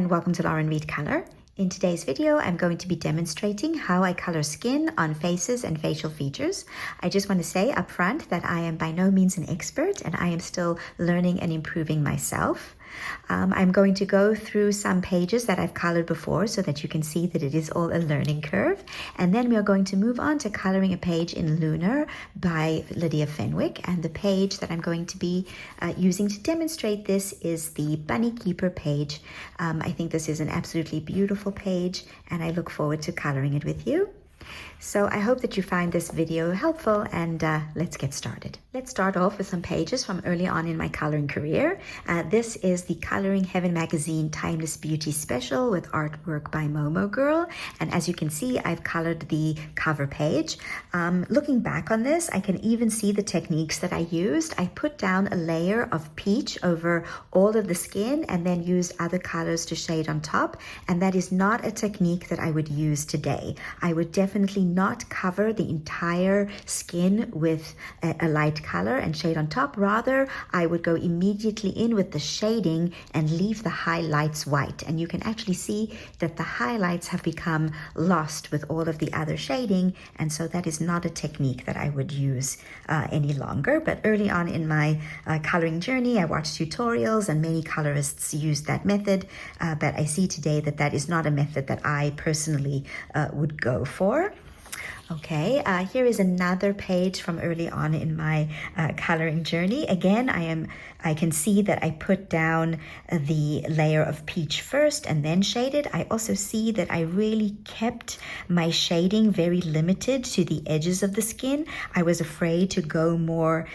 and welcome to Lauren Reed Color. In today's video, I'm going to be demonstrating how I color skin on faces and facial features. I just want to say up front that I am by no means an expert and I am still learning and improving myself. I'm going to go through some pages that I've colored before so that you can see that it is all a learning curve. And then we are going to move on to coloring a page in Lunar by Lydia Fenwick. And the page that I'm going to be using to demonstrate this is the Bunny Keeper page. I think this is an absolutely beautiful page and I look forward to coloring it with you. So I hope that you find this video helpful and let's get started. Let's start off with some pages from early on in my coloring career. This is the Coloring Heaven Magazine Timeless Beauty Special with artwork by Momo Girl. And as you can see, I've colored the cover page. Looking back on this, I can even see the techniques that I used. I put down a layer of peach over all of the skin and then used other colors to shade on top. And that is not a technique that I would use today. I would definitely not cover the entire skin with a light color and shade on top. Rather, I would go immediately in with the shading and leave the highlights white. And you can actually see that the highlights have become lost with all of the other shading. And so that is not a technique that I would use any longer. But early on in my coloring journey, I watched tutorials and many colorists used that method. But I see today that that is not a method that I personally would go for. Okay, here is another page from early on in my coloring journey. Again, I can see that I put down the layer of peach first and then shaded. I also see that I really kept my shading very limited to the edges of the skin. I was afraid to go more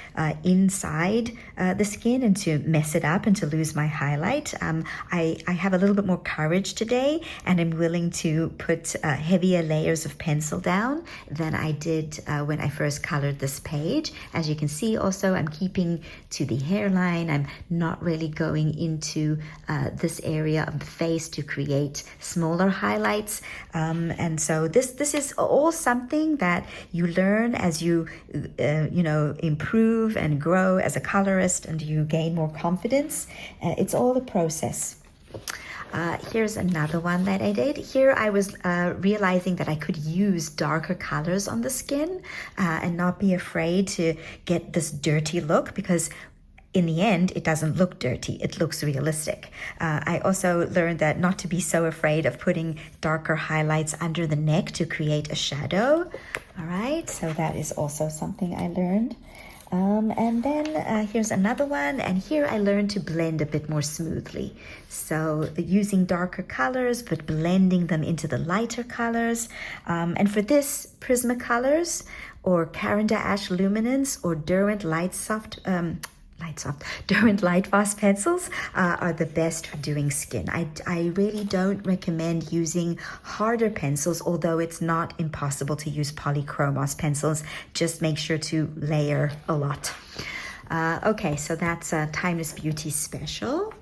inside the skin and to mess it up and to lose my highlight. I have a little bit more courage today and I'm willing to put heavier layers of pencil down than I did when I first colored this page. As you can see also, I'm keeping to the hairline. I'm not really going into this area of the face to create smaller highlights. And so this is all something that you learn as you, improve and grow as a colorist and you gain more confidence. It's all a process. Here's another one that I did. Here I was realizing that I could use darker colors on the skin and not be afraid to get this dirty look, because in the end, it doesn't look dirty, it looks realistic. I also learned that not to be so afraid of putting darker highlights under the neck to create a shadow. All right, so that is also something I learned. And then here's another one, and here I learned to blend a bit more smoothly. So using darker colors, but blending them into the lighter colors. And for this, Prismacolors or Caran d'Ache Luminance or Derwent Derwent Lightfast pencils are the best for doing skin. I really don't recommend using harder pencils, although it's not impossible to use polychromos pencils. Just make sure to layer a lot. Okay, so that's a Timeless Beauty Special.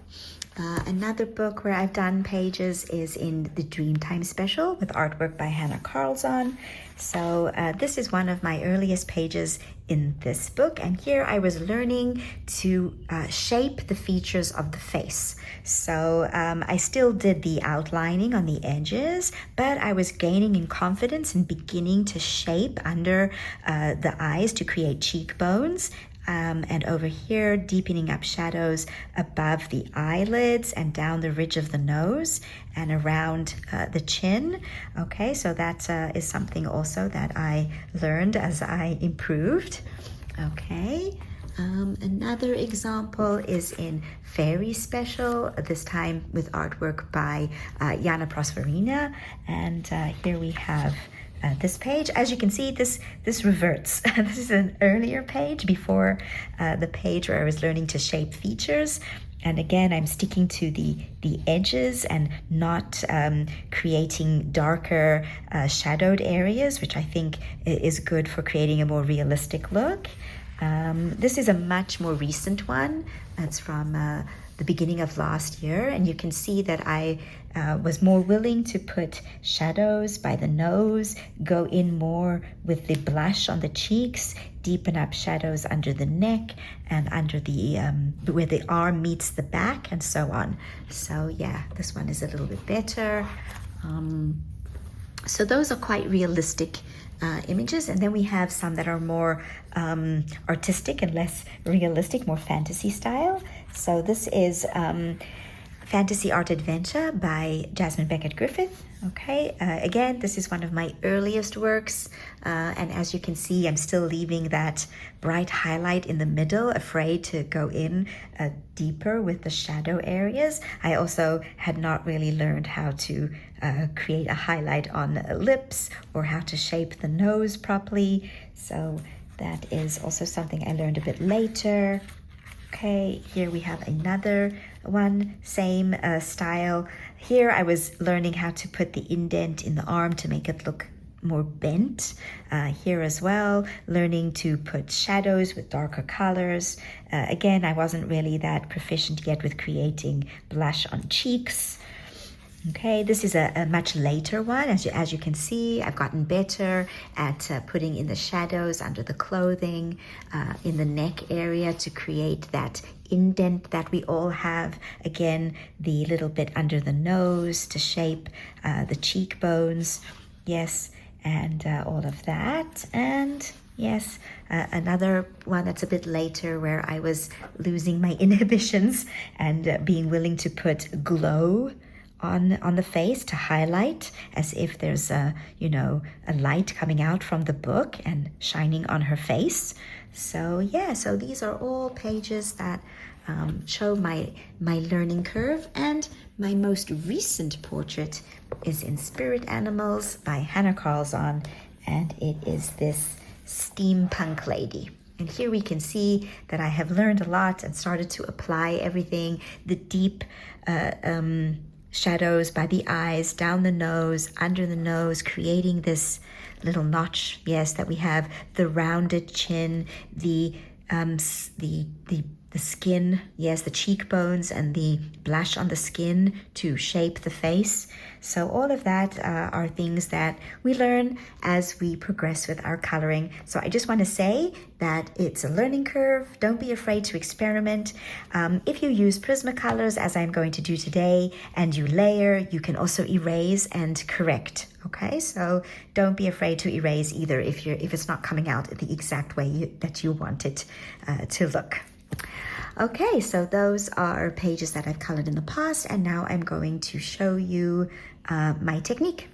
Another book where I've done pages is in the Dreamtime Special with artwork by Hannah Carlzon. So this is one of my earliest pages in this book, and here I was learning to shape the features of the face. So I still did the outlining on the edges, but I was gaining in confidence and beginning to shape under the eyes to create cheekbones. And over here, deepening up shadows above the eyelids and down the ridge of the nose and around the chin. Okay, so that is something also that I learned as I improved. Okay. Another example is in Fairy Special, this time with artwork by Jana Prosperina. And here we have this page. As you can see, this reverts. This is an earlier page before the page where I was learning to shape features. And again, I'm sticking to the edges and not creating darker shadowed areas, which I think is good for creating a more realistic look. This is a much more recent one. It's from the beginning of last year, and you can see that I was more willing to put shadows by the nose, go in more with the blush on the cheeks, deepen up shadows under the neck and under the where the arm meets the back, and so on. So yeah, this one is a little bit better. So those are quite realistic images, and then we have some that are more artistic and less realistic, more fantasy style. So this is Fantasy Art Adventure by Jasmine Beckett Griffith. Okay, again, this is one of my earliest works, and as you can see, I'm still leaving that bright highlight in the middle, afraid to go in deeper with the shadow areas. I also had not really learned how to create a highlight on lips or how to shape the nose properly, so that is also something I learned a bit later. Okay, here we have another one, same style. Here I was learning how to put the indent in the arm to make it look more bent. Here as well, learning to put shadows with darker colors. Again, I wasn't really that proficient yet with creating blush on cheeks. Okay, this is a much later one. As you can see, I've gotten better at putting in the shadows under the clothing, in the neck area to create that indent that we all have. Again, the little bit under the nose to shape the cheekbones. Yes, and all of that. And yes, another one that's a bit later where I was losing my inhibitions and being willing to put glow on the face to highlight, as if there's a light coming out from the book and shining on her face. So yeah, so these are all pages that show my learning curve, and my most recent portrait is in Spirit Animals by Hannah Carlzon, and it is this steampunk lady. And here we can see that I have learned a lot and started to apply everything, the deep shadows by the eyes, down the nose, under the nose, creating this little notch. Yes, that we have the rounded chin, the skin, yes, the cheekbones and the blush on the skin to shape the face. So all of that are things that we learn as we progress with our coloring. So I just want to say that it's a learning curve. Don't be afraid to experiment. If you use Prismacolors, as I'm going to do today, and you layer, you can also erase and correct. Okay, so don't be afraid to erase either if it's not coming out the exact way that you want it to look. Okay, so those are pages that I've colored in the past, and now I'm going to show you my technique.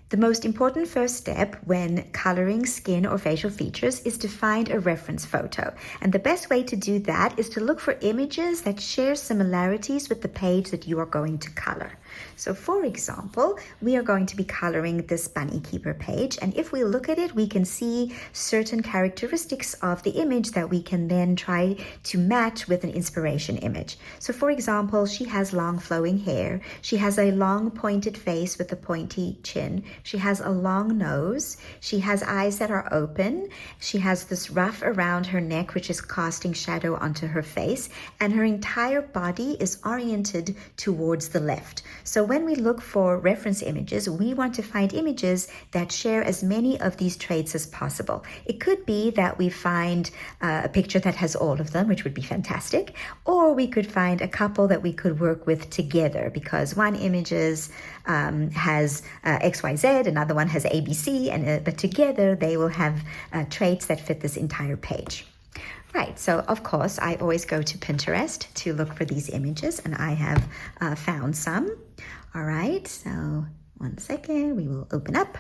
The most important first step when coloring skin or facial features is to find a reference photo. And the best way to do that is to look for images that share similarities with the page that you are going to color. So for example, we are going to be coloring this Bunny Keeper page, and if we look at it, we can see certain characteristics of the image that we can then try to match with an inspiration image. So for example, she has long flowing hair, she has a long pointed face with a pointy chin, she has a long nose, she has eyes that are open, she has this ruff around her neck which is casting shadow onto her face, and her entire body is oriented towards the left. So when we look for reference images, we want to find images that share as many of these traits as possible. It could be that we find a picture that has all of them, which would be fantastic, or we could find a couple that we could work with together, because one image has XYZ, another one has ABC, and but together they will have traits that fit this entire page. Right, so of course I always go to Pinterest to look for these images, and I have found some. All right, so one second, we will open up.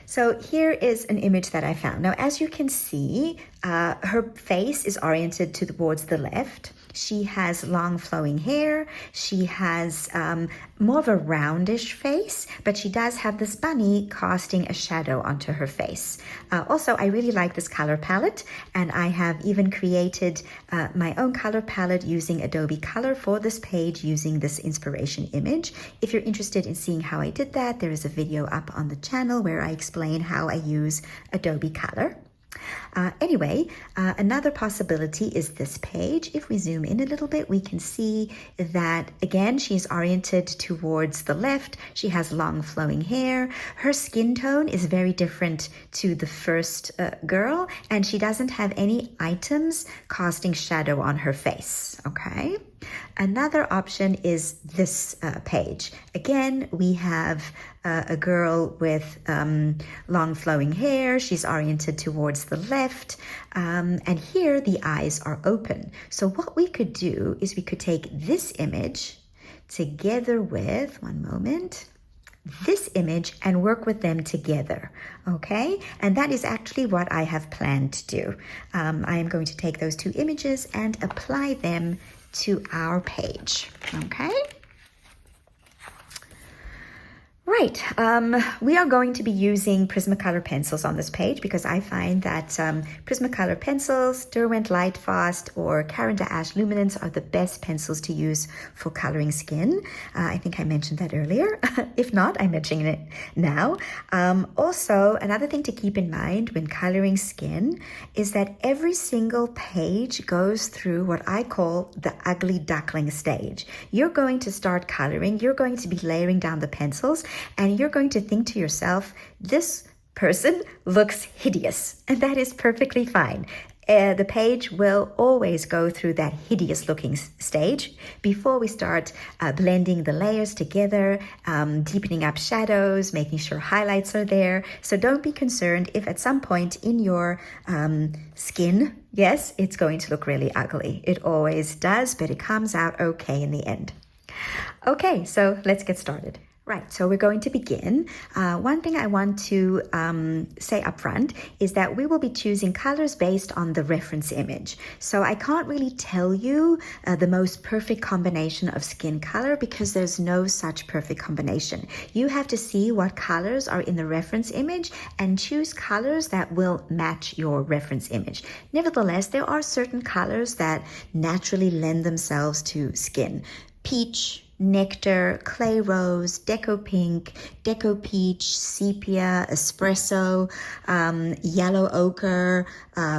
So here is an image that I found. Now, as you can see, her face is oriented towards the left. She has long flowing hair. She has more of a roundish face, but she does have this bunny casting a shadow onto her face. Also, I really like this color palette, and I have even created my own color palette using Adobe Color for this page using this inspiration image. If you're interested in seeing how I did that, there is a video up on the channel where I explain how I use Adobe Color. Another possibility is this page. If we zoom in a little bit, we can see that, again, she's oriented towards the left. She has long flowing hair. Her skin tone is very different to the first girl, and she doesn't have any items casting shadow on her face, okay? Another option is this page. Again, we have a girl with long flowing hair. She's oriented towards the left. And here the eyes are open. So what we could do is we could take this image together with, one moment, this image and work with them together, okay? And that is actually what I have planned to do. I am going to take those two images and apply them to our page, okay? Right, we are going to be using Prismacolor pencils on this page because I find that Prismacolor pencils, Derwent Lightfast or Caran d'Ache Luminance are the best pencils to use for coloring skin. I think I mentioned that earlier. If not, I'm mentioning it now. Also, another thing to keep in mind when coloring skin is that every single page goes through what I call the ugly duckling stage. You're going to start coloring, you're going to be layering down the pencils, and you're going to think to yourself, this person looks hideous, and that is perfectly fine. The page will always go through that hideous looking stage before we start blending the layers together, deepening up shadows, making sure highlights are there. So don't be concerned if at some point in your skin, yes, it's going to look really ugly. It always does, but it comes out okay in the end. Okay, so let's get started. Right, so we're going to begin. One thing I want to say up front is that we will be choosing colors based on the reference image. So I can't really tell you the most perfect combination of skin color because there's no such perfect combination. You have to see what colors are in the reference image and choose colors that will match your reference image. Nevertheless, there are certain colors that naturally lend themselves to skin. Peach, nectar, clay rose, deco pink, deco peach, sepia, espresso, yellow ochre,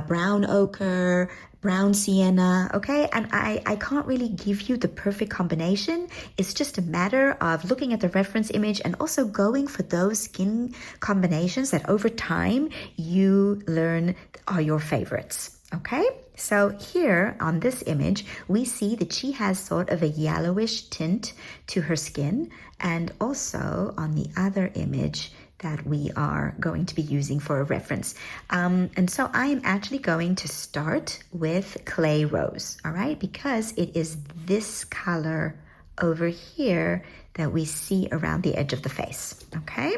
brown ochre, brown sienna, okay? And I can't really give you the perfect combination. It's just a matter of looking at the reference image and also going for those skin combinations that over time you learn are your favorites, okay? So here on this image, we see that she has sort of a yellowish tint to her skin, and also on the other image that we are going to be using for a reference. And so I am actually going to start with clay rose, all right? Because it is this color over here that we see around the edge of the face, okay?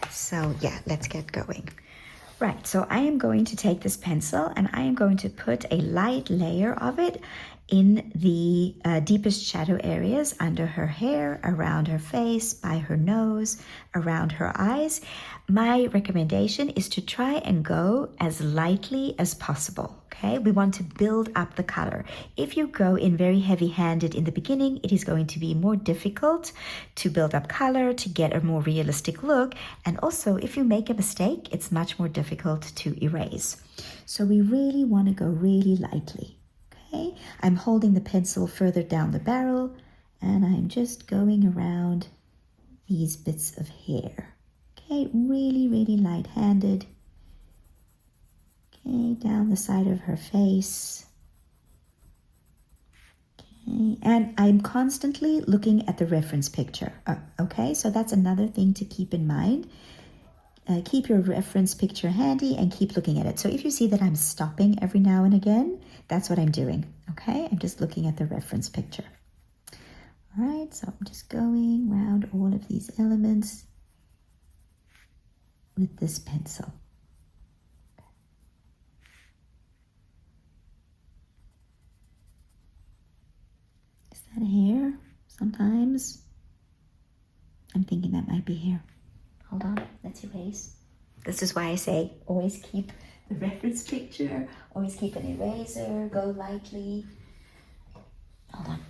So yeah, let's get going. Right, so I am going to take this pencil and I am going to put a light layer of it in the deepest shadow areas under her hair, around her face, by her nose, around her eyes. My recommendation is to try and go as lightly as possible. Okay, we want to build up the color. If you go in very heavy-handed in the beginning, it is going to be more difficult to build up color, to get a more realistic look. And also, if you make a mistake, it's much more difficult to erase. So we really want to go really lightly. Okay, I'm holding the pencil further down the barrel and I'm just going around these bits of hair. Okay, really, really light-handed. Okay, down the side of her face. Okay, and I'm constantly looking at the reference picture. Okay, so that's another thing to keep in mind. Keep your reference picture handy and keep looking at it. So if you see that I'm stopping every now and again, that's what I'm doing. Okay, I'm just looking at the reference picture. All right, so I'm just going around all of these elements with this pencil. Is that hair? Sometimes I'm thinking that might be hair. Hold on, let's erase. This is why I say always keep the reference picture, always keep an eraser, go lightly. Hold on.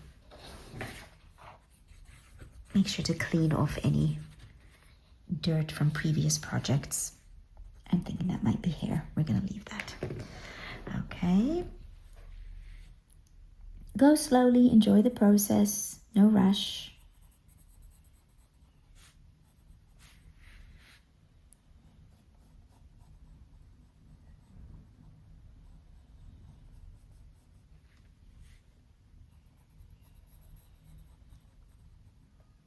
Make sure to clean off any dirt from previous projects I'm thinking that might be hair. We're gonna leave that. Okay. Go slowly, enjoy the process, no rush.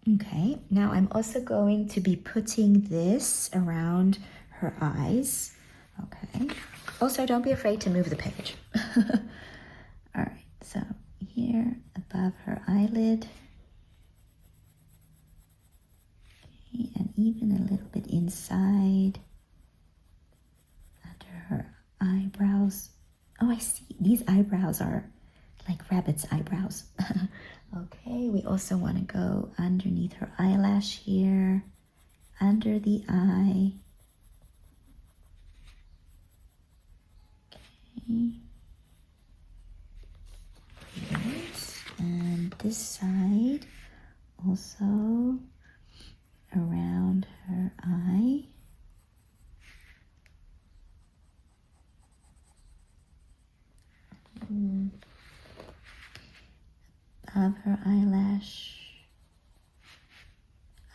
Okay, now I'm also going to be putting this around her eyes. Okay. Also, don't be afraid to move the page. All right, so here above her eyelid. Okay, and even a little bit inside under her eyebrows. Oh, I see. These eyebrows are like rabbit's eyebrows. Okay, we also want to go underneath her eyelash here, under the eye. Okay. Yes. And this side also around her eye. Above her eyelash,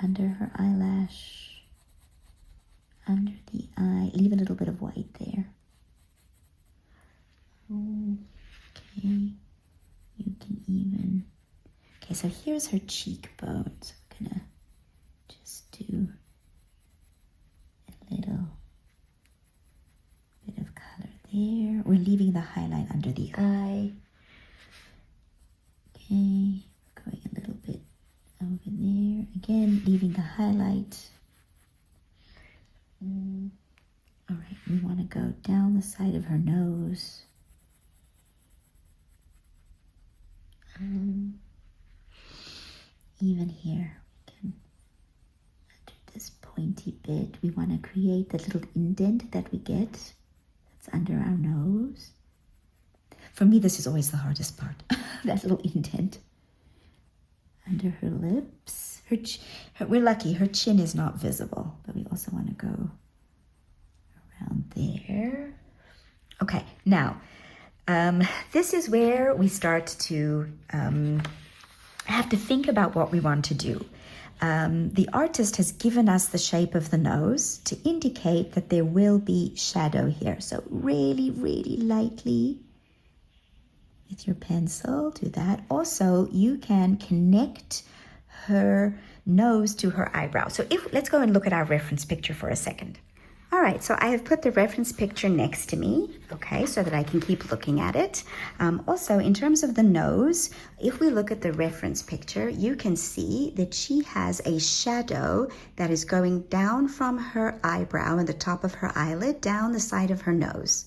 under her eyelash, under the eye. Leave a little bit of white there. Okay, you can even. Okay, so here's her cheekbones. I'm gonna just do a little bit of color there. We're leaving the highlight under the eye. Okay, going a little bit over there. Again, leaving the highlight. All right, we want to go down the side of her nose. Even here, we can do this pointy bit. We want to create the little indent that we get that's under our nose. For me, this is always the hardest part, that little indent. Under her lips. We're lucky, her chin is not visible, but we also want to go around there. Okay, now, this is where we start to have to think about what we want to do. The artist has given us the shape of the nose to indicate that there will be shadow here. So really, really lightly with your pencil, do that. Also, you can connect her nose to her eyebrow. So let's go and look at our reference picture for a second. All right, so I have put the reference picture next to me, okay, so that I can keep looking at it. Also, in terms of the nose, if we look at the reference picture, you can see that she has a shadow that is going down from her eyebrow and the top of her eyelid down the side of her nose.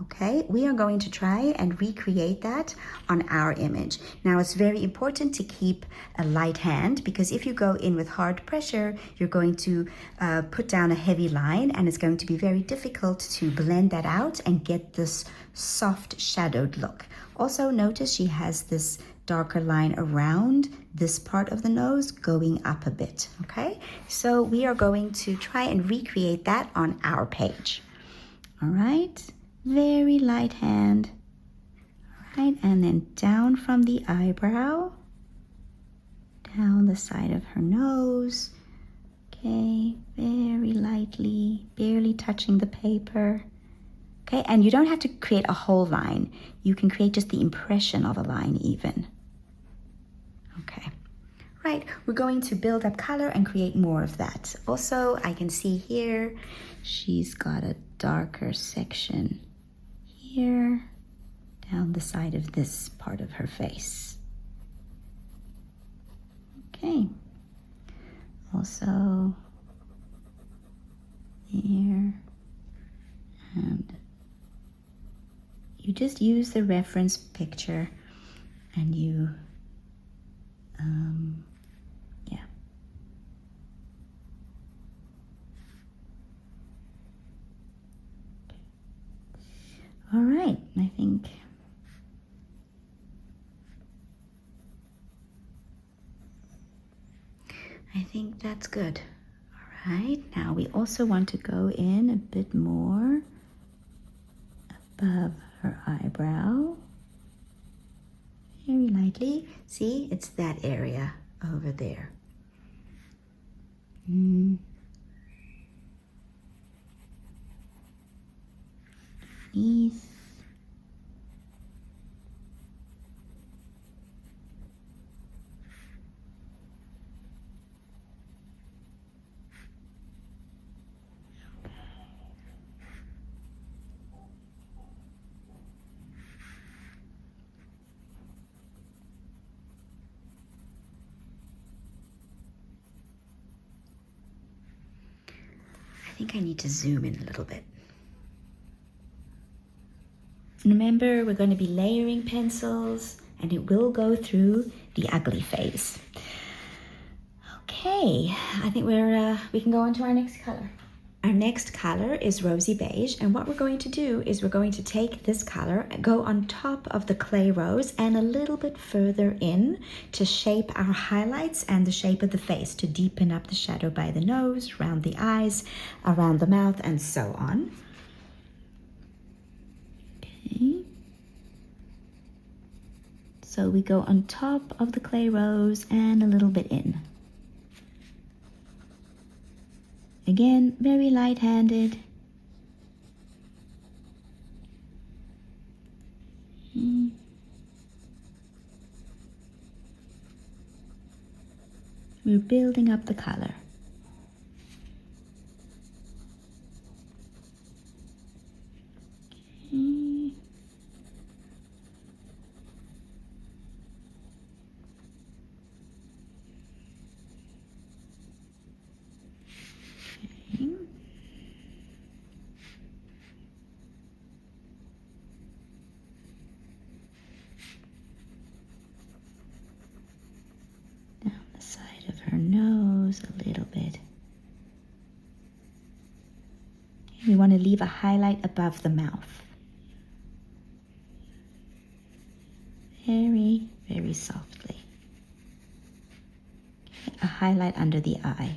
Okay, we are going to try and recreate that on our image. Now, it's very important to keep a light hand, because if you go in with hard pressure, you're going to put down a heavy line, and it's going to be very difficult to blend that out and get this soft shadowed look. Also, notice she has this darker line around this part of the nose going up a bit, okay? So we are going to try and recreate that on our page. All right. Very light hand, all right, and then down from the eyebrow, down the side of her nose, okay, very lightly, barely touching the paper, okay, and you don't have to create a whole line, you can create just the impression of a line even, okay. Right, we're going to build up color and create more of that. Also, I can see here, she's got a darker section here, down the side of this part of her face. Okay. Also, there. And you just use the reference picture and you, yeah. All right, I think that's good. All Right, now we also want to go in a bit more above her eyebrow. Very lightly. See, it's that area over there. Underneath. I think I need to zoom in a little bit. Remember, we're going to be layering pencils and it will go through the ugly phase. Okay, I think we can go on to our next color. Our next color is rosy beige, and what we're going to do is we're going to take this color, go on top of the clay rose and a little bit further in to shape our highlights and the shape of the face, to deepen up the shadow by the nose, around the eyes, around the mouth, and so on. Okay. So we go on top of the clay rose and a little bit in. Again, very light-handed. We're building up the color. Okay. Down the side of her nose a little bit. We want to leave a highlight above the mouth. Very, very softly. Okay, a highlight under the eye.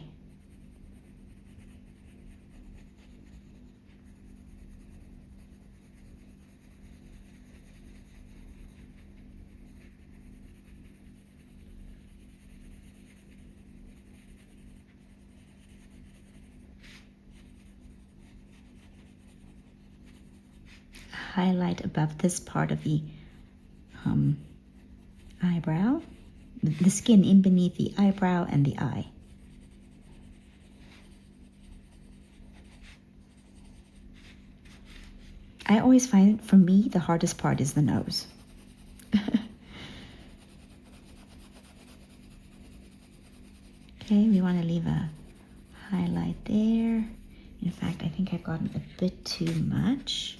Highlight above this part of the eyebrow, the skin in beneath the eyebrow and the eye. I always find, for me, the hardest part is the nose. Okay, we want to leave a highlight there. In fact, I think I've gotten a bit too much.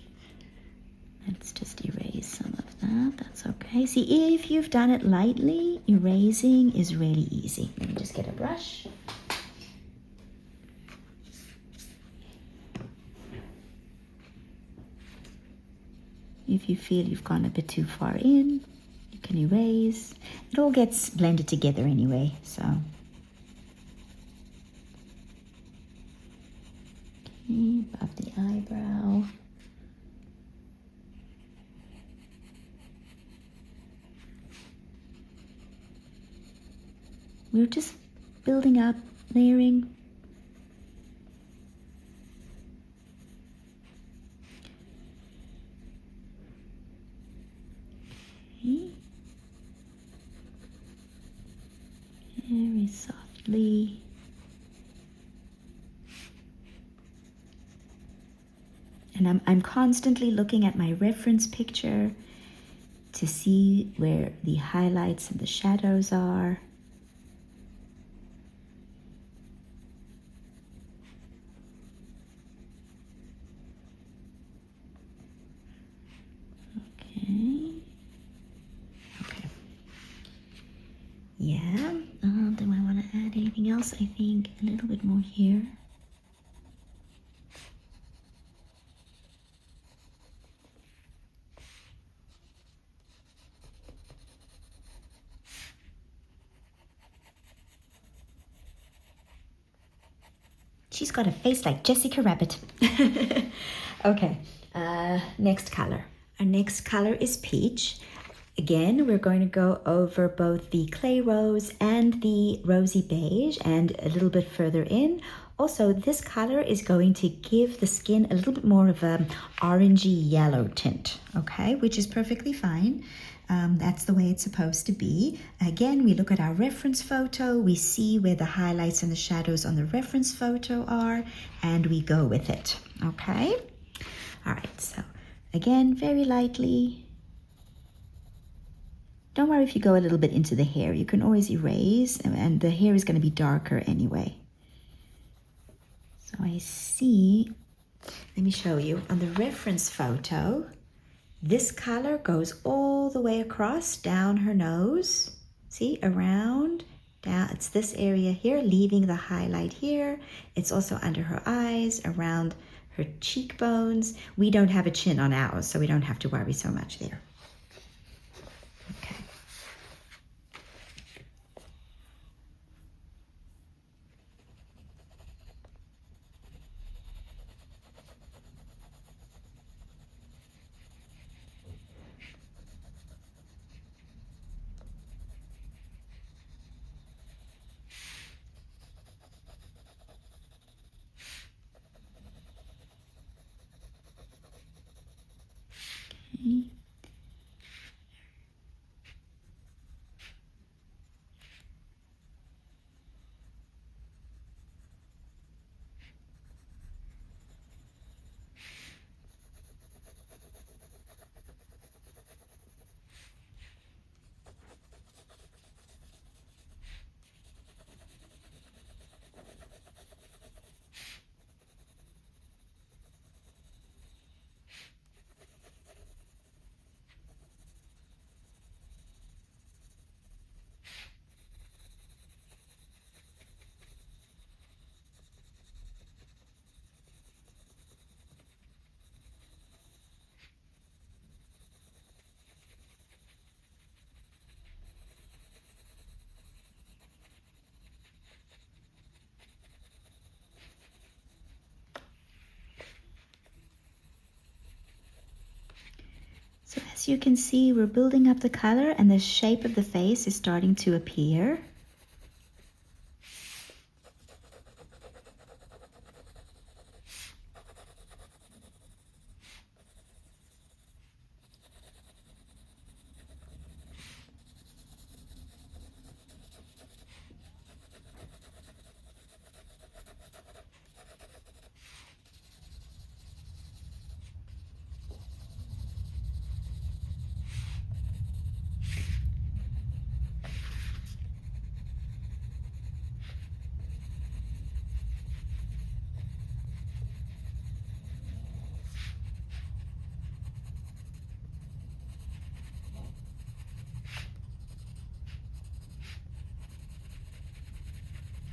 Let's just erase some of that. That's okay. See, if you've done it lightly, erasing is really easy. Let me just get a brush. If you feel you've gone a bit too far in, you can erase. It all gets blended together anyway, so. Okay, above the eyebrow. We're just building up, layering. Okay. Very softly. And I'm constantly looking at my reference picture to see where the highlights and the shadows are. Okay. Yeah. Do I want to add anything else? I think a little bit more here. She's got a face like Jessica Rabbit. Okay, next color. Our next color is peach. Again, we're going to go over both the clay rose and the rosy beige and a little bit further in. Also, this color is going to give the skin a little bit more of an orangey yellow tint, okay, which is perfectly fine. That's the way it's supposed to be. Again, we look at our reference photo, we see where the highlights and the shadows on the reference photo are, and we go with it, okay? All right, so again, very lightly. Don't worry if you go a little bit into the hair. You can always erase, and the hair is going to be darker anyway. So I see, let me show you, on the reference photo, this color goes all the way across, down her nose. See, around, down, it's this area here, leaving the highlight here. It's also under her eyes, around her cheekbones. We don't have a chin on ours, so we don't have to worry so much there. Okay. Okay. So as you can see, we're building up the color and the shape of the face is starting to appear.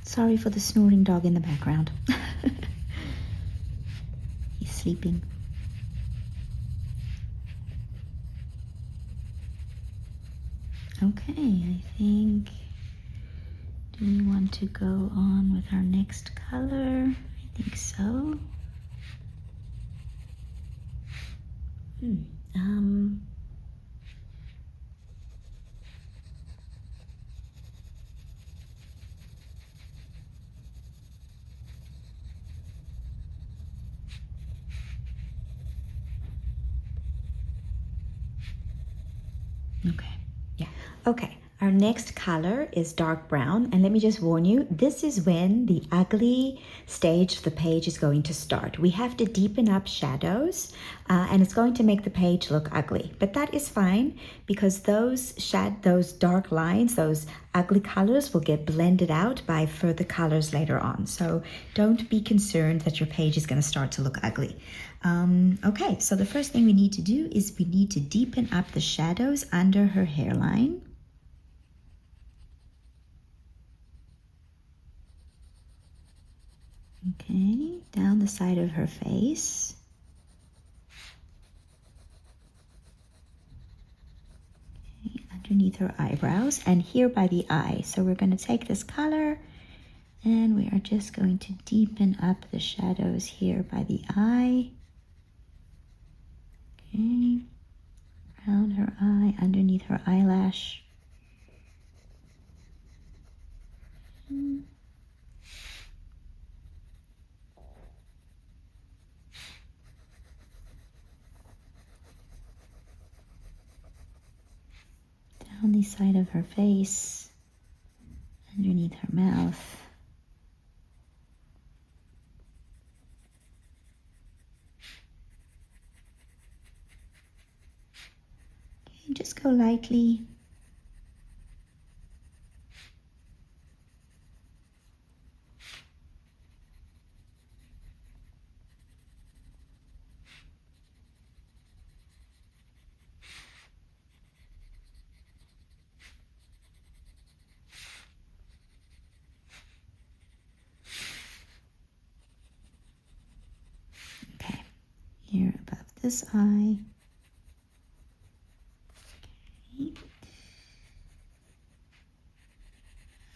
Sorry for the snoring dog in the background. He's sleeping. Okay, I think, do we want to go on with our next color? I think so. Okay, yeah. Okay, our next color is dark brown. And let me just warn you, this is when the ugly stage of the page is going to start. We have to deepen up shadows and it's going to make the page look ugly. But that is fine because those dark lines, those ugly colors will get blended out by further colors later on. So don't be concerned that your page is going to start to look ugly. Okay, so the first thing we need to do is we need to deepen up the shadows under her hairline. Okay, down the side of her face. Okay, underneath her eyebrows and here by the eye. So we're going to take this color And we are just going to deepen up the shadows here by the eye. Okay, around her eye, underneath her eyelash. Down the side of her face, underneath her mouth. Okay, just go lightly. Okay, here above this eye. Okay.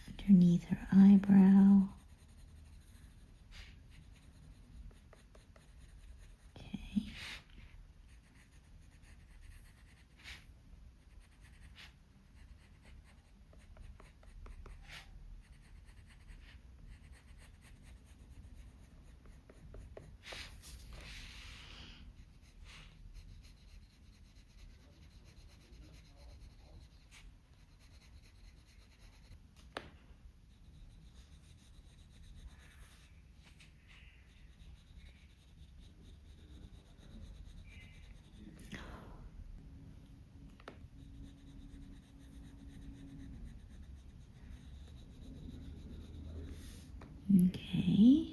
Underneath her eyebrow. Okay. Okay,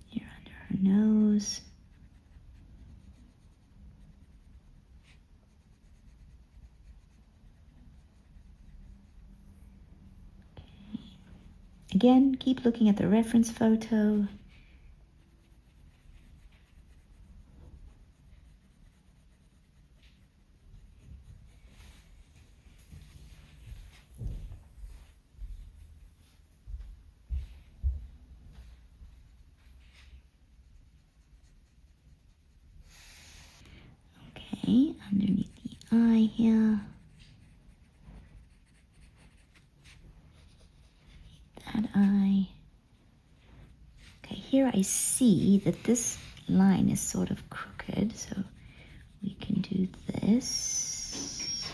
here under her nose. Okay. Again, keep looking at the reference photo. Okay, underneath the eye here. That eye. Okay, here I see that this line is sort of crooked, so we can do this.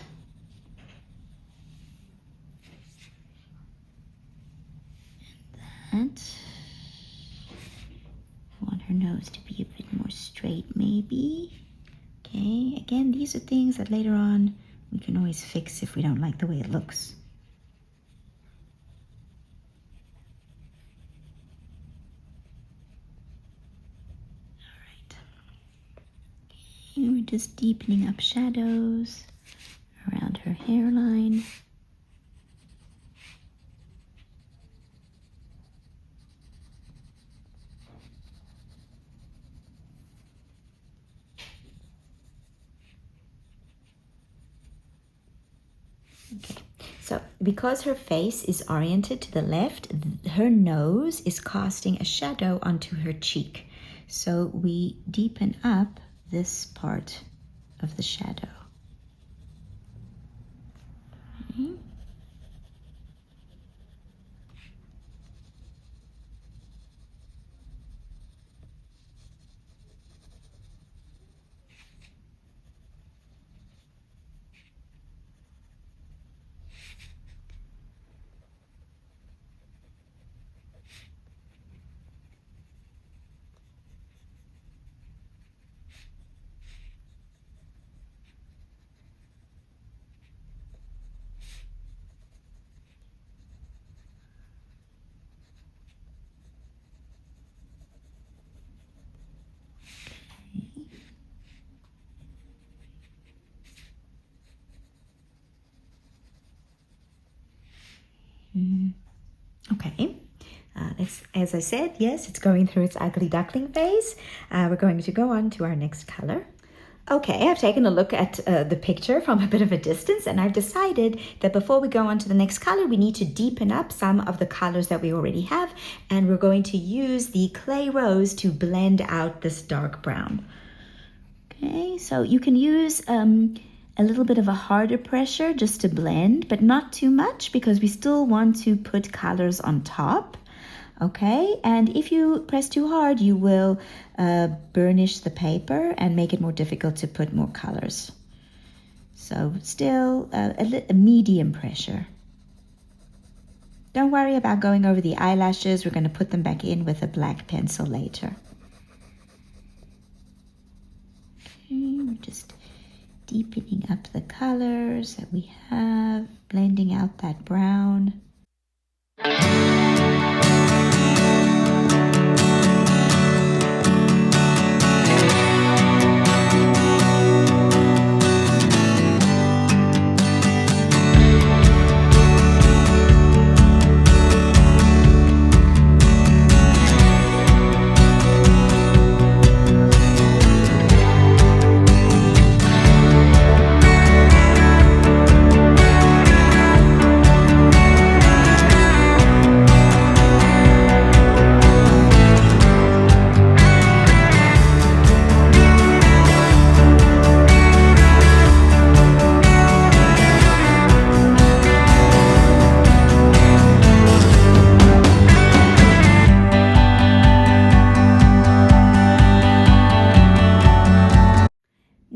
And that. I want her nose to be a bit more straight, maybe. Okay, again, these are things that later on we can always fix if we don't like the way it looks. All right. Okay, we're just deepening up shadows around her hairline. Okay, so because her face is oriented to the left, her nose is casting a shadow onto her cheek. So we deepen up this part of the shadow. Okay. Okay, as I said, yes, it's going through its ugly duckling phase. We're going to go on to our next color. Okay, I've taken a look at the picture from a bit of a distance, and I've decided that before we go on to the next color, we need to deepen up some of the colors that we already have, and we're going to use the clay rose to blend out this dark brown. Okay, so you can use a little bit of a harder pressure just to blend, but not too much because we still want to put colors on top. Okay, and if you press too hard, you will burnish the paper and make it more difficult to put more colors. So still a medium pressure. Don't worry about going over the eyelashes. We're going to put them back in with a black pencil later. Okay, we're just deepening up the colors that we have, blending out that brown.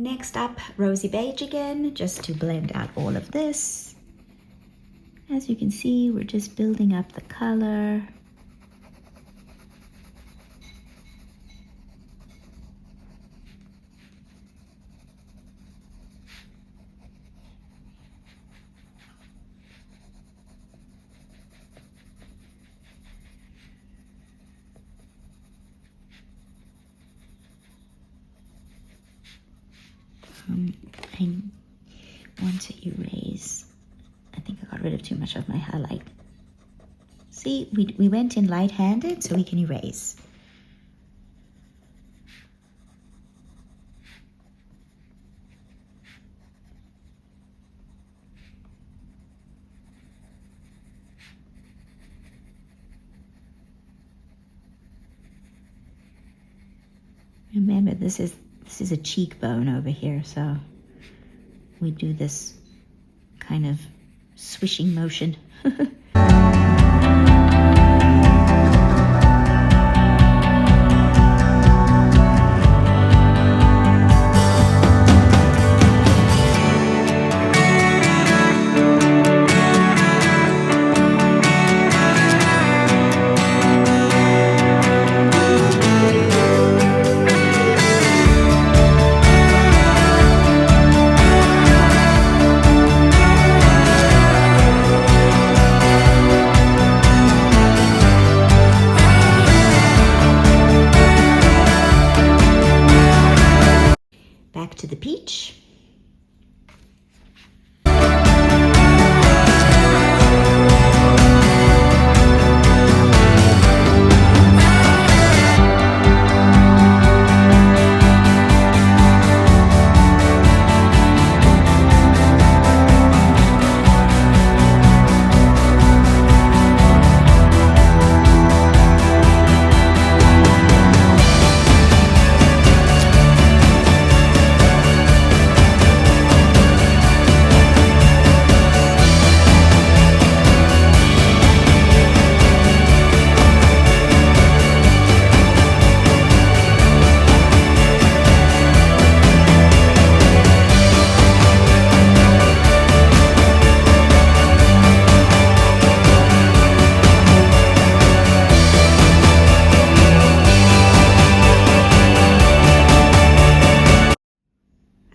Next up, rosy beige again, just to blend out all of this. As you can see, we're just building up the color. I want to erase. I think I got rid of too much of my highlight. See, we went in light-handed so we can erase. Remember, this is a cheekbone over here, so we do this kind of swishing motion. Back to the peach.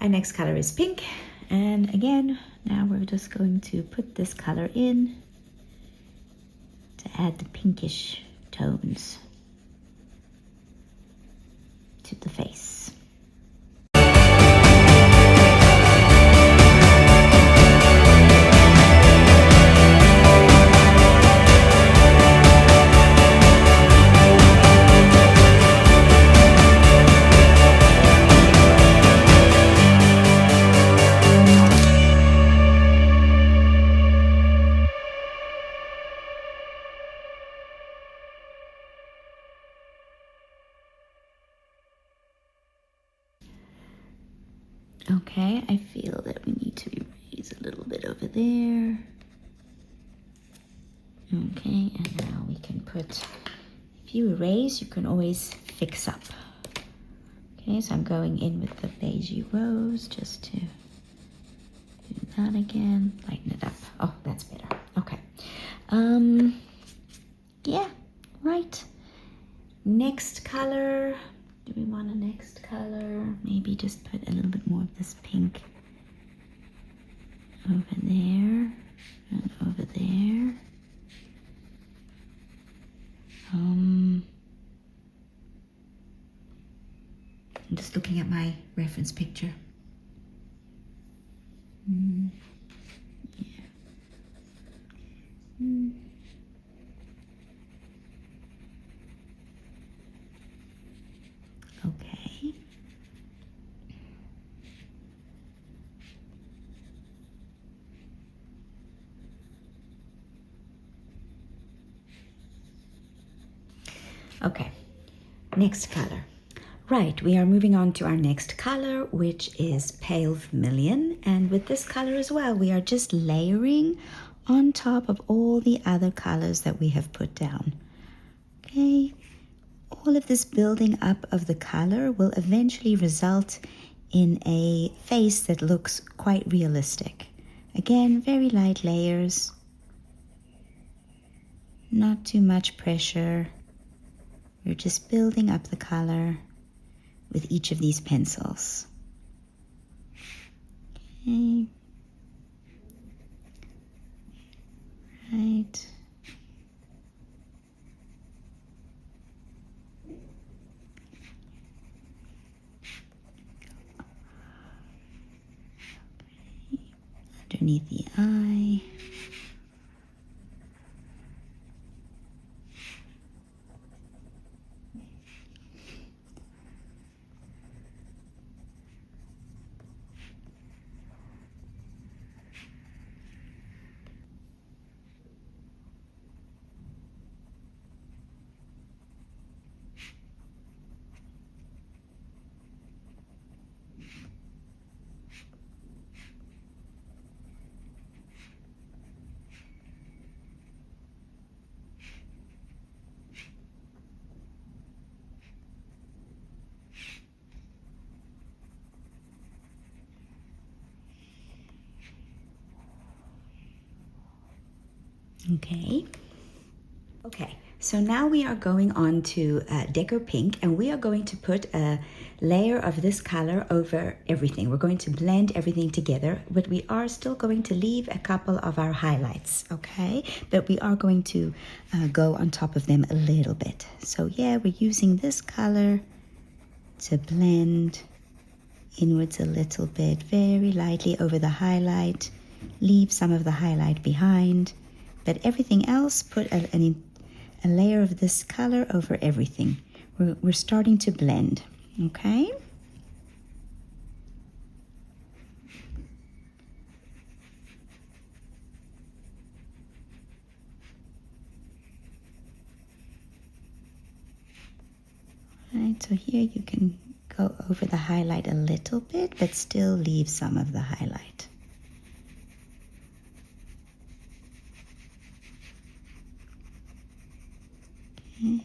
Our next color is pink, and again, now we're just going to put this color in to add the pinkish tones to the face. Okay, I feel that we need to erase a little bit over there. Okay, and now we can put, if you erase, you can always fix up. Okay, so I'm going in with the beigey rose just to do that again, lighten it up. Oh, that's better. Okay. Yeah, right. Next color. Do we want a next color? Maybe just put a little bit more of this pink over there and over there. I'm just looking at my reference picture. Yeah. Okay. Okay, next color. Right, we are moving on to our next color, which is pale vermilion. And with this color as well, we are just layering on top of all the other colors that we have put down. Okay, all of this building up of the color will eventually result in a face that looks quite realistic. Again, very light layers, not too much pressure. We're just building up the color with each of these pencils. Okay. Right. Underneath the eye. Okay. Okay, so now we are going on to Deco Pink, and we are going to put a layer of this color over everything. We're going to blend everything together, but we are still going to leave a couple of our highlights, okay? But we are going to go on top of them a little bit. So yeah, we're using this color to blend inwards a little bit, very lightly over the highlight. Leave some of the highlight behind, but everything else, put a layer of this color over everything. We're starting to blend, okay? Right, so here you can go over the highlight a little bit, but still leave some of the highlight. Okay.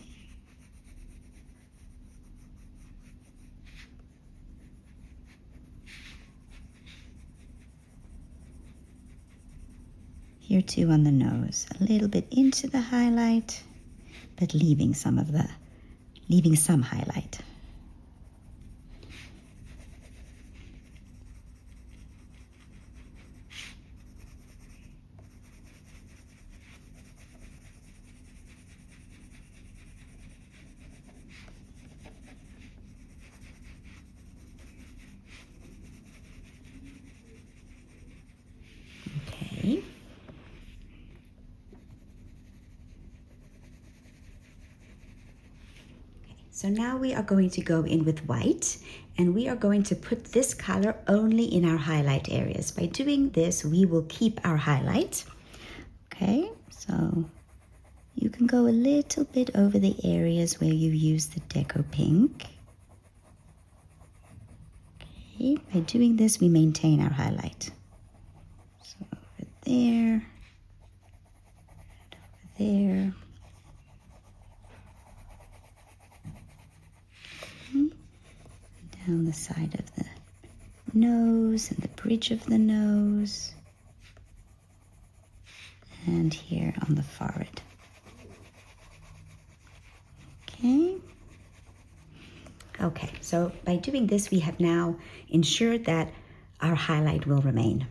Here too on the nose, a little bit into the highlight, but leaving some highlight. Okay. So now we are going to go in with white, and we are going to put this color only in our highlight areas. By doing this, we will keep our highlight. Okay, so you can go a little bit over the areas where you use the Deco Pink. Okay, by doing this, we maintain our highlight. So over there, and over there. Okay. Down the side of the nose and the bridge of the nose. And here on the forehead. Okay. Okay, so by doing this, we have now ensured that our highlight will remain.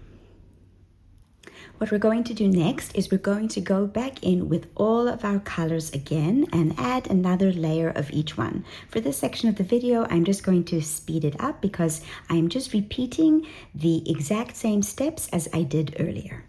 What we're going to do next is we're going to go back in with all of our colors again and add another layer of each one. For this section of the video, I'm just going to speed it up because I'm just repeating the exact same steps as I did earlier.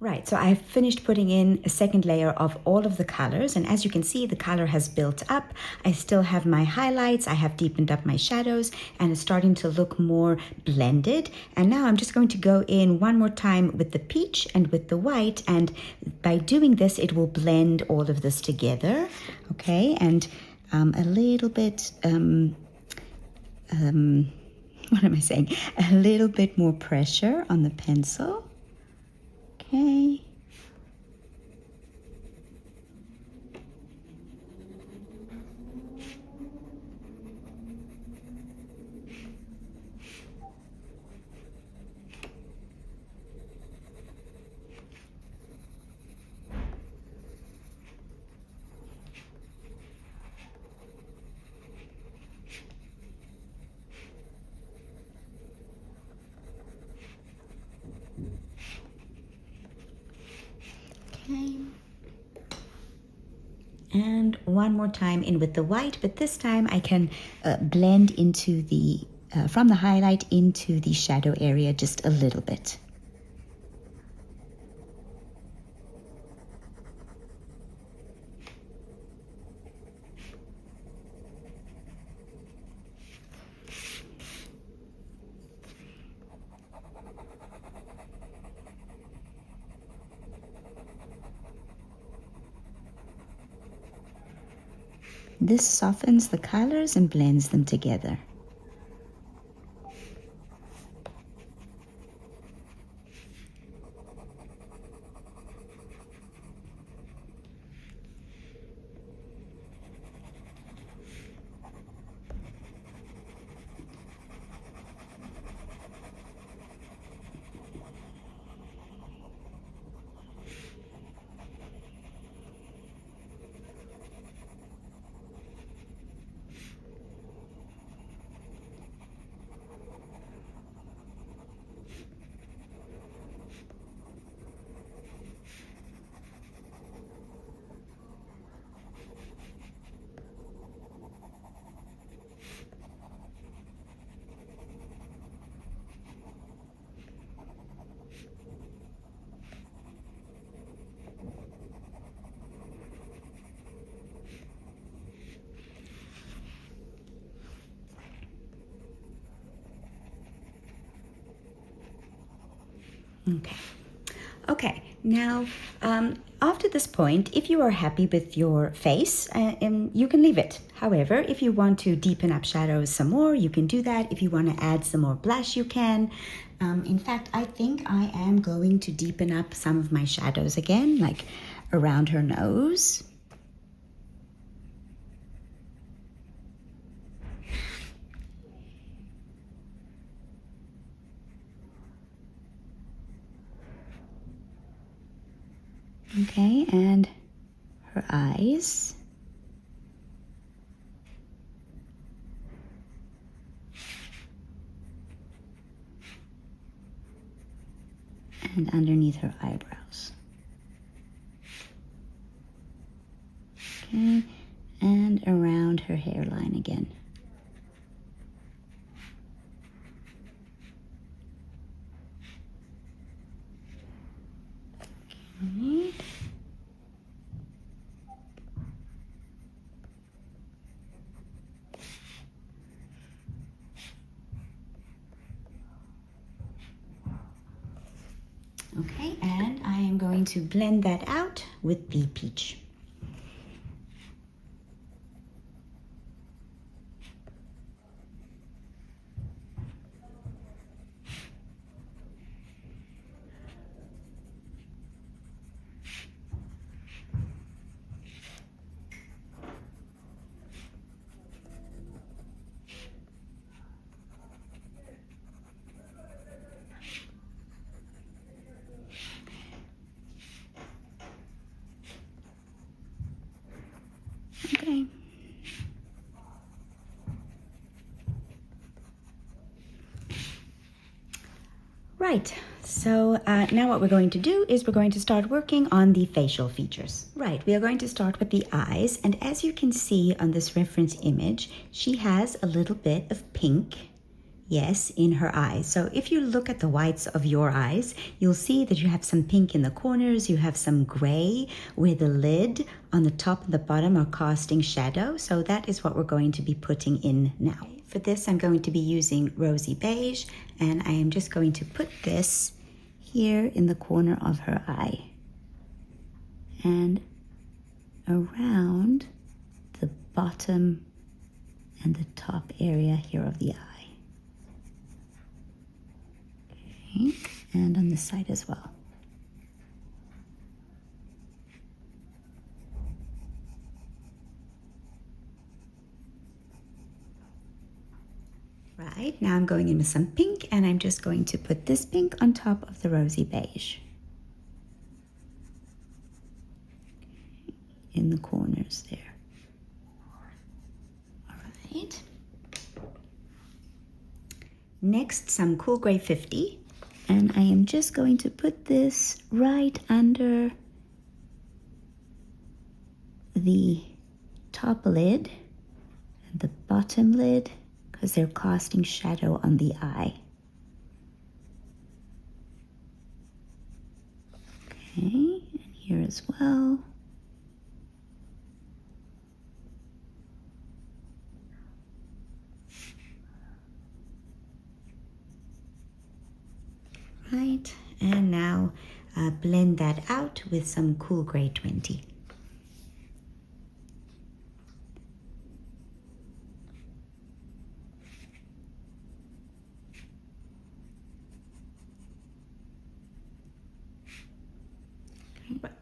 Right, so I've finished putting in a second layer of all of the colors, and as you can see, the color has built up. I still have my highlights, I have deepened up my shadows, and it's starting to look more blended. And now I'm just going to go in one more time with the peach and with the white, and by doing this, it will blend all of this together, okay? And a little bit, what am I saying? A little bit more pressure on the pencil. Okay. Okay. And one more time in with the white, but this time I can blend into the, from the highlight into the shadow area just a little bit. This softens the colors and blends them together. Okay. Okay, now after this point, if you are happy with your face, you can leave it. However, if you want to deepen up shadows some more, you can do that. If you want to add some more blush, you can. In fact, I think I am going to deepen up some of my shadows again, like around her nose. Okay, and her eyes. And underneath her eyebrows. Okay, and around her hairline again. Okay. Okay, and I am going to blend that out with the peach. Okay. Right, so now what we're going to do is we're going to start working on the facial features. Right, we are going to start with the eyes, and as you can see on this reference image, she has a little bit of pink, Yes, in her eyes. So if you look at the whites of your eyes, you'll see that you have some pink in the corners, you have some gray where the lid on the top and the bottom are casting shadow. So that is what we're going to be putting in now. For this, I'm going to be using Rosy Beige, and I am just going to put this here in the corner of her eye and around the bottom and the top area here of the eye. Okay, and on this side as well. Right, now I'm going in with some pink, and I'm just going to put this pink on top of the Rosy Beige in the corners there. All right. Next, some Cool Grey 50, and I am just going to put this right under the top lid and the bottom lid because they're casting shadow on the eye. Okay, and here as well. Right, and now blend that out with some Cool Grey 20.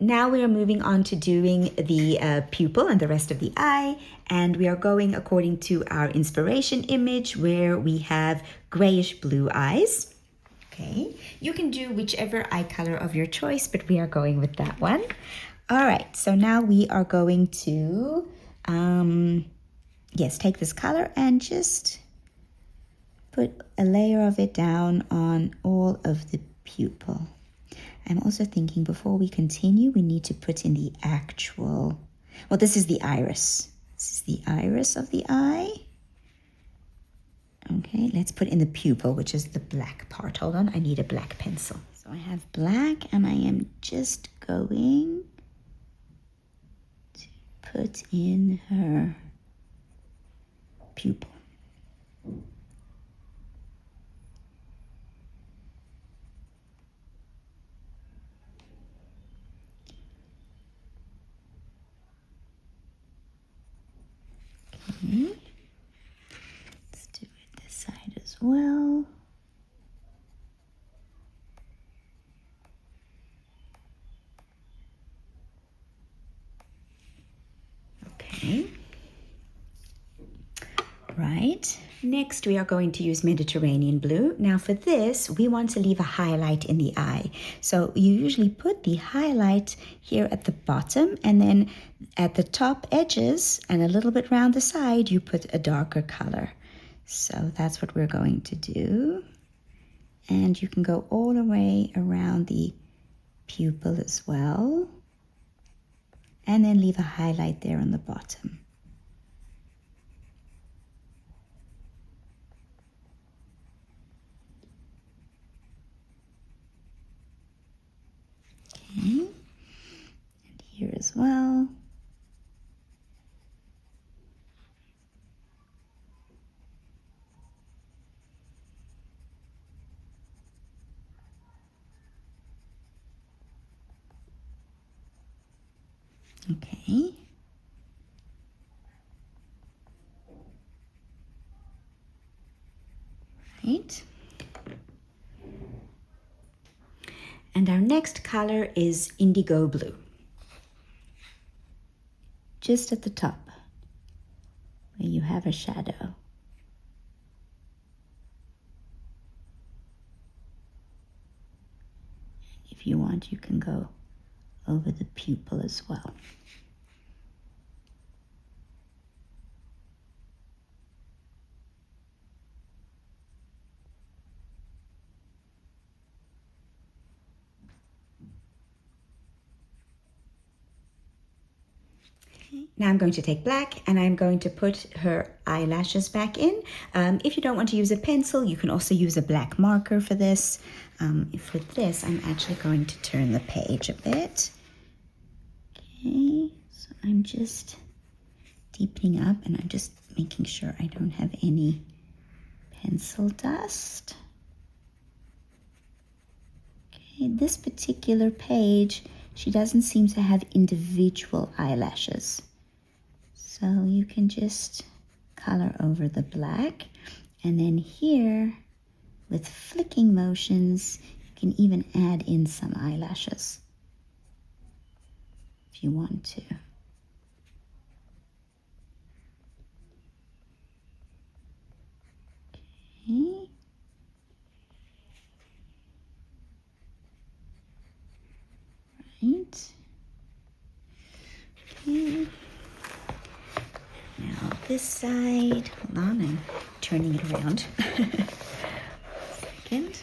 Now we are moving on to doing the pupil and the rest of the eye, and we are going according to our inspiration image where we have grayish blue eyes. Okay, you can do whichever eye color of your choice, but we are going with that one. All right, so now we are going to, take this color and just put a layer of it down on all of the pupil. I'm also thinking before we continue, we need to put in the actual, well, this is the iris. This is the iris of the eye. Okay, let's put in the pupil, which is the black part. Hold on, I need a black pencil. So I have black, and I am just going to put in her pupil. Okay. Let's do it this side as well. Okay. Right. Next, we are going to use Mediterranean blue. Now for this, we want to leave a highlight in the eye. So you usually put the highlight here at the bottom, and then at the top edges and a little bit around the side, you put a darker color. So that's what we're going to do. And you can go all the way around the pupil as well. And then leave a highlight there on the bottom. Okay, and here as well. Okay. Right. And our next color is indigo blue. Just at the top, where you have a shadow. If you want, you can go over the pupil as well. Okay. Now I'm going to take black and I'm going to put her eyelashes back in. If you don't want to use a pencil, you can also use a black marker for this. For this, I'm actually going to turn the page a bit. Okay, so I'm just deepening up and I'm just making sure I don't have any pencil dust. Okay, this particular page, she doesn't seem to have individual eyelashes. So you can just color over the black, and then here with flicking motions you can even add in some eyelashes if you want to. Okay. Right. Okay. Now this side, hold on, I'm turning it around. Second.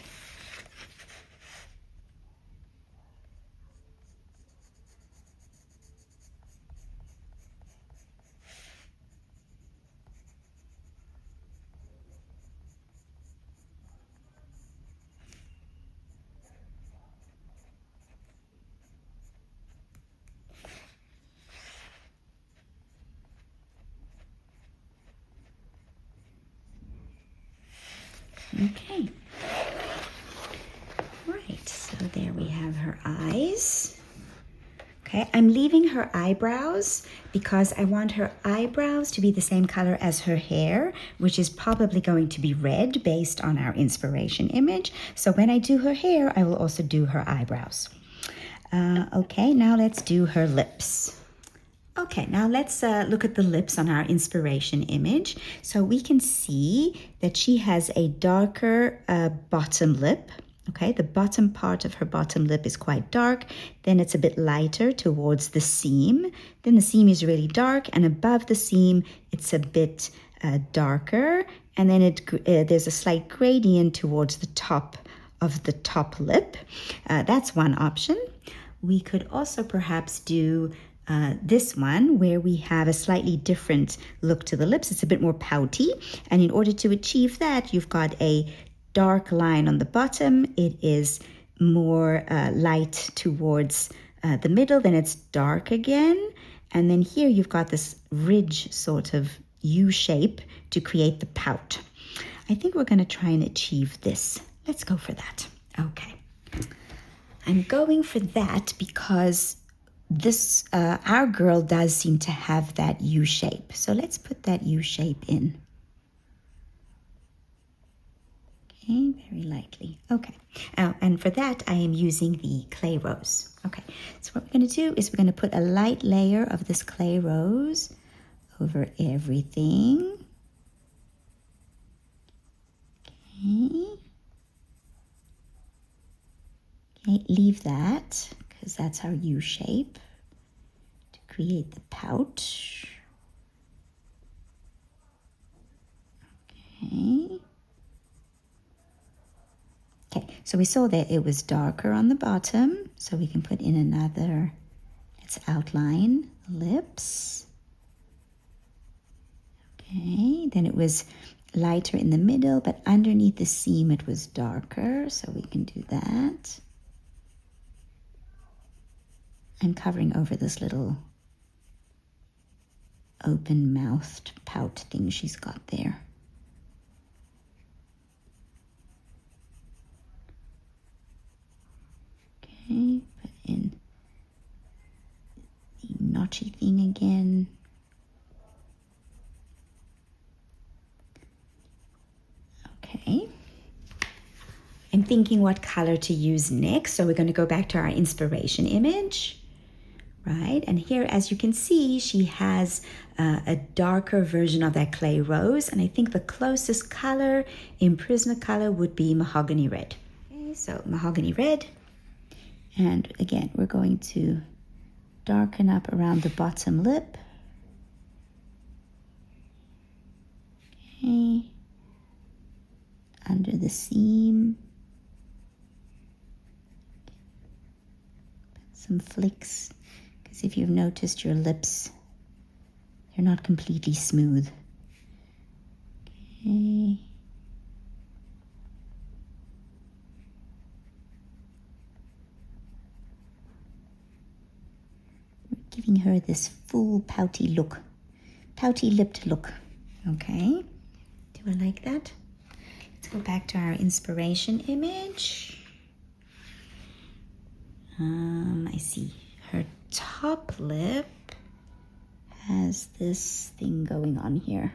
Okay. Right, so there we have her eyes. Okay, I'm leaving her eyebrows because I want her eyebrows to be the same color as her hair, which is probably going to be red based on our inspiration image. So when I do her hair, I will also do her eyebrows. Okay, now let's do her lips. Okay, now let's look at the lips on our inspiration image. So we can see that she has a darker bottom lip. Okay, the bottom part of her bottom lip is quite dark. Then it's a bit lighter towards the seam. Then the seam is really dark, and above the seam, it's a bit darker. And then there's a slight gradient towards the top of the top lip. That's one option. We could also perhaps do this one where we have a slightly different look to the lips. It's a bit more pouty, and in order to achieve that, you've got a dark line on the bottom. It is more light towards the middle, then it's dark again, and then here you've got this ridge sort of U shape to create the pout. I think we're going to try and achieve this. Let's go for that. Okay, I'm going for that because this our girl does seem to have that U shape. So let's put that U shape in. Okay, very lightly. Okay, and for that I am using the clay rose. Okay, so what we're going to do is we're going to put a light layer of this clay rose over everything. Okay. Okay, leave that because that's our U shape to create the pout. Okay. Okay, so we saw that it was darker on the bottom, so we can put in another, let's outline the lips. Okay, then it was lighter in the middle, but underneath the seam it was darker, so we can do that. I'm covering over this little open-mouthed pout thing she's got there. Okay, put in the notchy thing again. Okay. I'm thinking what color to use next, so we're going to go back to our inspiration image. Right, and here, as you can see, she has a darker version of that clay rose, and I think the closest color in Prismacolor would be mahogany red. Okay, so mahogany red, and again, we're going to darken up around the bottom lip. Okay, under the seam, put some flicks. If you've noticed, your lips they're not completely smooth. Okay. Giving her this full pouty look, pouty lipped look. Okay, do I like that? Let's go back to our inspiration image. I see her top lip has this thing going on here,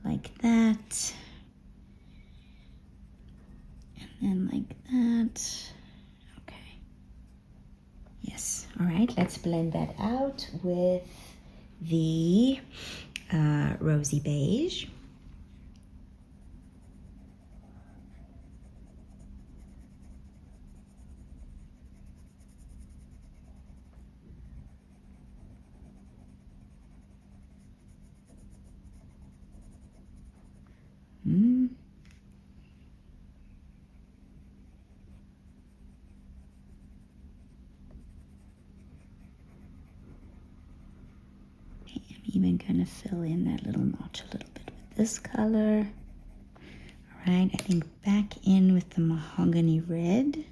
like that, and then like that. Okay. Yes. All right. Let's blend that out with the rosy beige. Even gonna fill in that little notch a little bit with this color. All right, I think back in with the mahogany red.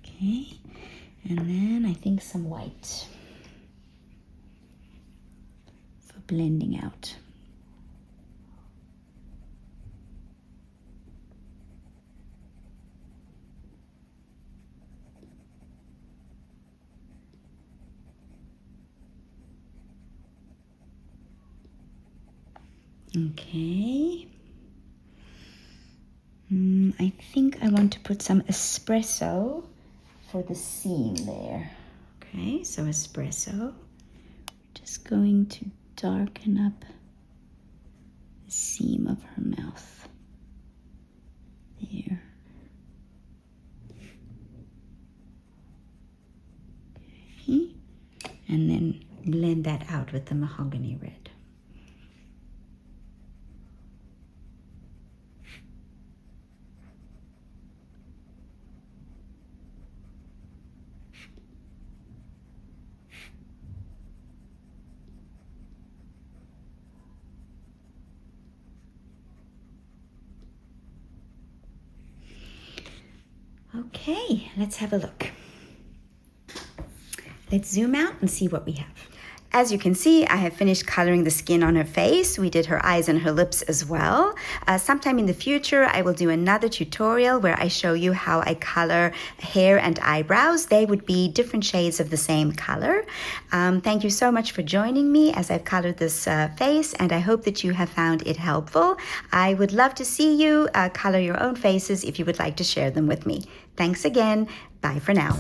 Okay, and then I think some white for blending out. Okay. I think I want to put some espresso for the seam there. Okay, so espresso. Just going to darken up the seam of her mouth. There. Okay, and then blend that out with the mahogany red. Okay, let's have a look. Let's zoom out and see what we have. As you can see, I have finished coloring the skin on her face. We did her eyes and her lips as well. Sometime in the future, I will do another tutorial where I show you how I color hair and eyebrows. They would be different shades of the same color. Thank you so much for joining me as I've colored this face, and I hope that you have found it helpful. I would love to see you color your own faces if you would like to share them with me. Thanks again. Bye for now.